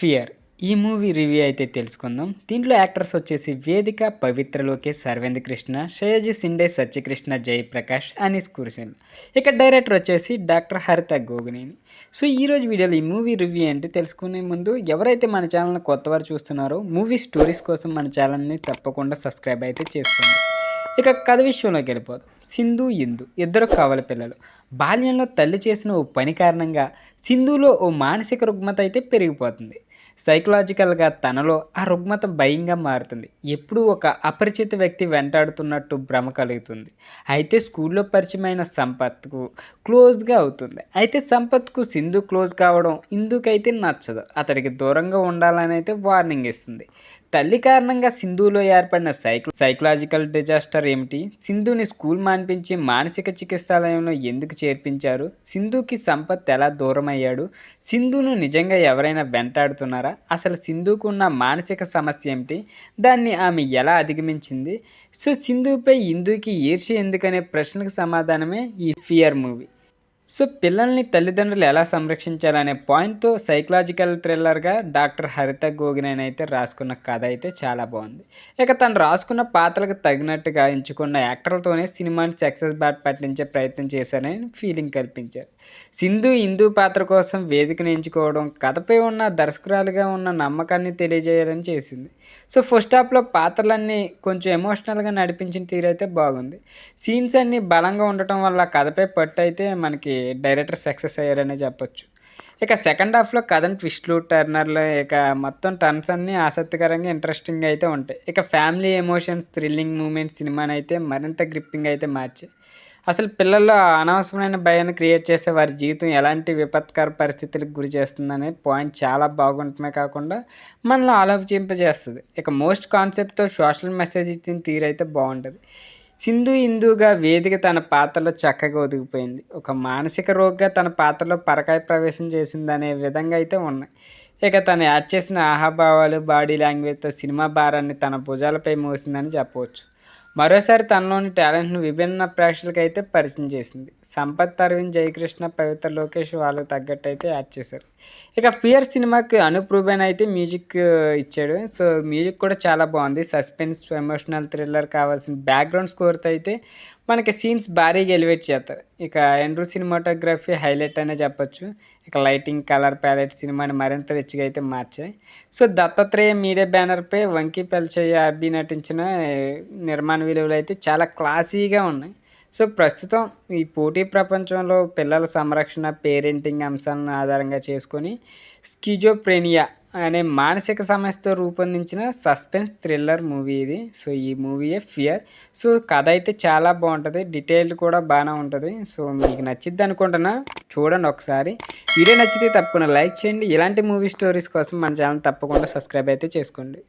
Fear ఈ movie review అయితే తెలుసుకుందాం. దీంట్లో యాక్టర్స్ వచ్చేసి వేదిక, పవిత్ర లోకేష్, అరవింద్ కృష్ణ, శ్రేయజీ సిండే, సత్యకృష్ణ, జయప్రకాష్, అనీస్ కుర్సిన్. ఇక డైరెక్టర్ వచ్చేసి డాక్టర్ హరిత గోగినేని. సో ఈరోజు వీడియోలో ఈ మూవీ రివ్యూ ఏంటి తెలుసుకునే ముందు ఎవరైతే మన ఛానల్ని కొత్తవారు చూస్తున్నారో మూవీ స్టోరీస్ కోసం మన ఛానల్ని తప్పకుండా సబ్స్క్రైబ్ అయితే చేసుకోండి. ఇక కథ విషయంలోకి వెళ్ళిపోదు. సింధు, ఇందు ఇద్దరు కవల పిల్లలు. బాల్యంలో తల్లి చేసిన ఓ పని కారణంగా సింధులో ఓ మానసిక రుగ్మత అయితే పెరిగిపోతుంది. సైకలాజికల్గా తనలో ఆ రుగ్మత భయంగా మారుతుంది. ఎప్పుడూ ఒక అపరిచిత వ్యక్తి వెంటాడుతున్నట్టు భ్రమ కలుగుతుంది. అయితే స్కూల్లో పరిచయమైన సంపత్కు క్లోజ్గా అవుతుంది. అయితే సంపత్కు సింధు క్లోజ్ కావడం ఇందుకైతే నచ్చదు. అతడికి దూరంగా ఉండాలని అయితే వార్నింగ్ ఇస్తుంది. తల్లి కారణంగా సింధులో ఏర్పడిన సైకలాజికల్ డిజాస్టర్ ఏమిటి? సింధుని స్కూల్ మాన్పించి మానసిక చికిత్సాలయంలో ఎందుకు చేర్పించారు? సింధుకి సంపత్ ఎలా దూరం అయ్యాడు? సింధును నిజంగా ఎవరైనా వెంటాడుతున్నారా? అసలు సింధుకు ఉన్న మానసిక సమస్య ఏమిటి? దాన్ని ఆమె ఎలా అధిగమించింది? సో సింధుపై ఇందుకి ఈర్ష్య ఎందుకనే ప్రశ్నలకు సమాధానమే ఈ ఫియర్ మూవీ. సో పిల్లల్ని తల్లిదండ్రులు ఎలా సంరక్షించాలనే పాయింట్తో సైకలాజికల్ థ్రిల్లర్గా డాక్టర్ హరిత గోగినేని అయితే రాసుకున్న కథ అయితే చాలా బాగుంది. ఇక తను రాసుకున్న పాత్రలకు తగినట్టుగా ఎంచుకున్న యాక్టర్లతోనే సినిమాని సక్సెస్ బాట్ పట్టించే ప్రయత్నం చేశారని ఫీలింగ్ కల్పించారు. సింధు, ఇందు పాత్ర కోసం వేదికను ఎంచుకోవడం కథపై ఉన్న దర్శకురాలుగా ఉన్న నమ్మకాన్ని తెలియజేయాలని చేసింది. సో ఫస్ట్ హాఫ్లో పాత్రలన్నీ కొంచెం ఎమోషనల్గా నడిపించిన తీరైతే బాగుంది. సీన్స్ అన్నీ బలంగా ఉండటం వల్ల కథపై పట్టు అయితే మనకి డైరెక్టర్ సక్సెస్ అయ్యారనే చెప్పొచ్చు. ఇక సెకండ్ హాఫ్లో కథను ట్విస్ట్లు, టర్నర్లు, ఇక మొత్తం టర్న్స్ అన్నీ ఆసక్తికరంగా ఇంట్రెస్టింగ్గా అయితే ఉంటాయి. ఇక ఫ్యామిలీ ఎమోషన్స్, థ్రిల్లింగ్ మూమెంట్స్ సినిమాని అయితే మరింత గ్రిప్పింగ్ అయితే మార్చాయి. అసలు పిల్లల్లో అనవసరమైన భయాన్ని క్రియేట్ చేస్తే వారి జీవితం ఎలాంటి విపత్కర పరిస్థితులకు గురి చేస్తుందనే పాయింట్ చాలా బాగుంటమే కాకుండా మనలో ఆలోచింపజేస్తుంది. ఇక మోస్ట్ కాన్సెప్ట్తో సోషల్ మెసేజ్ ఇచ్చిన తీరైతే బాగుంటుంది. సింధు, ఇందుగా వేదిక తన పాత్రలో చక్కగా ఒదిగిపోయింది. ఒక మానసిక రోగిగా తన పాత్రలో పరకాయ ప్రవేశం చేసిందనే విధంగా అయితే ఉన్నాయి. ఇక తను యాడ్ చేసిన ఆహాభావాలు, బాడీ లాంగ్వేజ్తో సినిమా భారాన్ని తన భుజాలపై మోసిందని చెప్పవచ్చు. మరోసారి తనలోని టాలెంట్ను విభిన్న ప్రేక్షకులకి అయితే పరిచయం చేసింది. సంపత్, అరవింద్, జయకృష్ణ, పవిత్ర లోకేష్ వాళ్ళకి తగ్గట్టు అయితే యాడ్ చేశారు. ఇక ఫియర్ సినిమాకి అనూప్ రూబెన్ అయితే మ్యూజిక్ ఇచ్చాడు. సో మ్యూజిక్ కూడా చాలా బాగుంది. సస్పెన్స్, ఎమోషనల్ థ్రిల్లర్ కావాల్సిన బ్యాక్గ్రౌండ్ స్కోర్తో అయితే మనకి సీన్స్ భారీగా ఎలివేట్ చేస్తారు. ఇక ఎండ్రూ సినిమాటోగ్రఫీ హైలైట్ అనే చెప్పొచ్చు. ఇక లైటింగ్, కలర్ ప్యాలెట్ సినిమాని మరింత రిచ్గా అయితే మార్చాయి. సో దత్తాత్రేయ మీడియా బ్యానర్పై వంకీ పెల్చయ్య అబ్బి నటించిన నిర్మాణ విలువలు అయితే చాలా క్లాసీగా ఉన్నాయి. సో ప్రస్తుతం ఈ పోటీ ప్రపంచంలో పిల్లల సంరక్షణ, పేరెంటింగ్ అంశాలను ఆధారంగా చేసుకొని స్కిజోప్రెనియా అనే మానసిక సమస్యతో రూపొందించిన సస్పెన్స్ థ్రిల్లర్ మూవీ ఇది. సో ఈ మూవీయే ఫియర్. సో కథ అయితే చాలా బాగుంటుంది, డీటెయిల్డ్ కూడా బాగానే ఉంటుంది. సో మీకు నచ్చిద్ది అనుకుంటున్నా, చూడండి ఒకసారి. వీడియో నచ్చితే తప్పకుండా లైక్ చేయండి. ఇలాంటి మూవీ స్టోరీస్ కోసం మన ఛానల్ తప్పకుండా సబ్స్క్రైబ్ అయితే చేసుకోండి.